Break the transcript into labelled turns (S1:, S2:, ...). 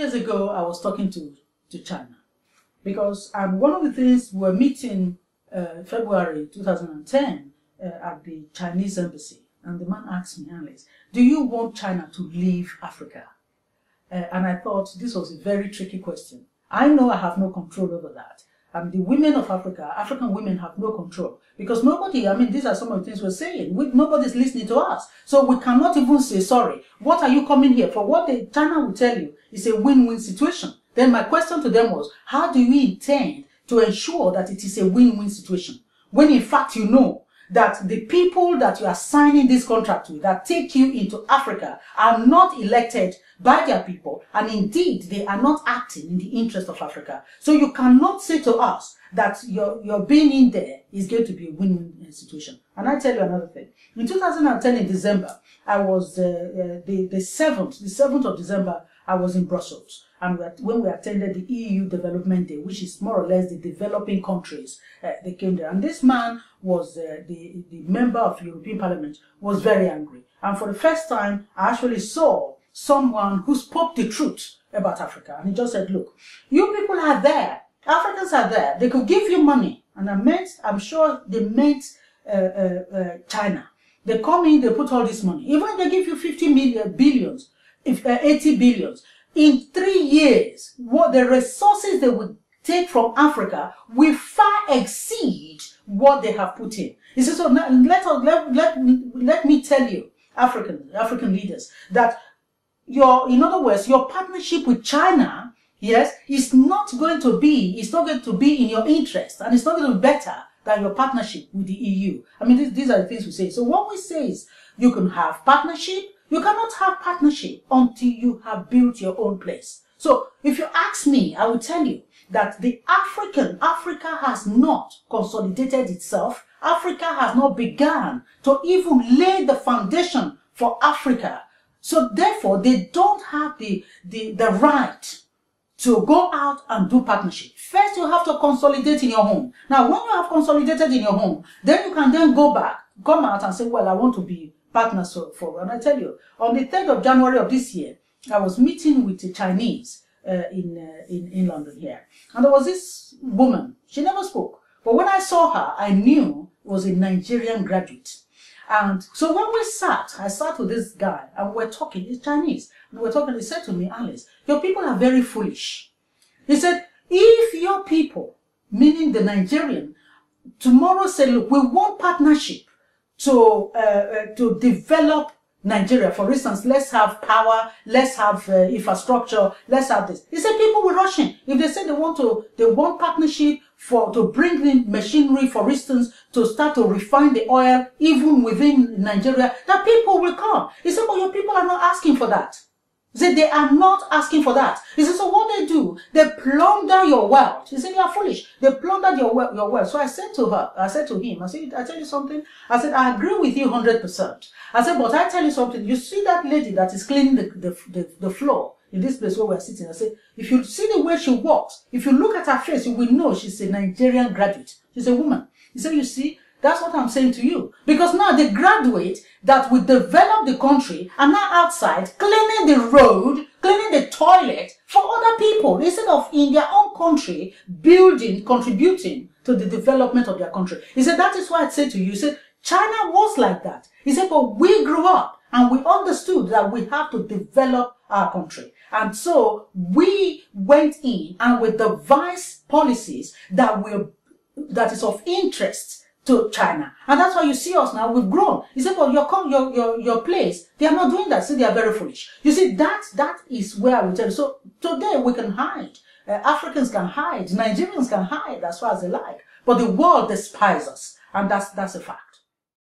S1: years ago, I was talking to China because one of the things we were meeting February 2010 at the Chinese embassy, and the man asked me, Alice, do you want China to leave Africa? And I thought this was a very tricky question. I know I have no control over that. And the women of Africa, African women have no control. Because nobody, I mean, these are some of the things we're saying. Nobody's listening to us. So we cannot even say, sorry, what are you coming here for? What China will tell you is a win-win situation. Then my question to them was, how do you intend to ensure that it is a win-win situation? When in fact you know that the people that you are signing this contract with, that take you into Africa, are not elected by their people, and indeed they are not acting in the interest of Africa. So you cannot say to us that your being in there is going to be a win-win situation. And I tell you another thing. In 2010, in December, I was the 7th of December, I was in Brussels. And when we attended the EU Development Day, which is more or less the developing countries, they came there. And this man was the member of the European Parliament, was very angry. And for the first time, I actually saw someone who spoke the truth about Africa. And he just said, look, you people are there. Africans are there. They could give you money. And I'm sure they meant China. They come in, they put all this money. Even if they give you 80 billions, in 3 years, what the resources they would take from Africa will far exceed what they have put in. He says, so now let me tell you, African leaders, that in other words, your partnership with China, yes, is not going to be in your interest, and it's not going to be better than your partnership with the EU. I mean, these are the things we say. So what we say is, you can have partnership. You cannot have partnership until you have built your own place. So if you ask me, I will tell you that Africa has not consolidated itself. Africa has not begun to even lay the foundation for Africa. So therefore, they don't have the right to go out and do partnership. First, you have to consolidate in your home. Now, when you have consolidated in your home, then you can then come out and say, well, I want to be partners for. And I tell you, on the 3rd of January of this year, I was meeting with the Chinese in London here. And there was this woman. She never spoke. But when I saw her, I knew it was a Nigerian graduate. And so when I sat with this guy, and we were talking, he's Chinese, and we were talking, he said to me, Alice, your people are very foolish. He said, if your people, meaning the Nigerian, tomorrow say, look, we want partnership to develop Nigeria. For instance, let's have power, let's have infrastructure, let's have this. He said people will rush in. If they say they want partnership to bring in machinery, for instance, to start to refine the oil, even within Nigeria, that people will come. He said, but your people are not asking for that. He said, they are not asking for that. He said, so what they do, they plunder your wealth. He said, you are foolish. They plundered your wealth. So I said to him, I tell you something. I said, I agree with you 100%. I said, but I tell you something. You see that lady that is cleaning the floor in this place where we're sitting. I said, if you see the way she walks, if you look at her face, you will know she's a Nigerian graduate. She's a woman. He said, you see, that's what I'm saying to you. Because now the graduate that will develop the country are now outside cleaning the road, cleaning the toilet for other people instead of in their own country contributing to the development of their country. He said, that is why I said to you, he said, China was like that. He said, but we grew up and we understood that we have to develop our country. And so we went in and we devised policies that is of interest to China. And that's why you see us now, we've grown. You say, well, your place, they are not doing that. See, they are very foolish. You see, that is where I will tell you. So today we can hide. Africans can hide. Nigerians can hide as far as they like. But the world despises us. And that's a fact.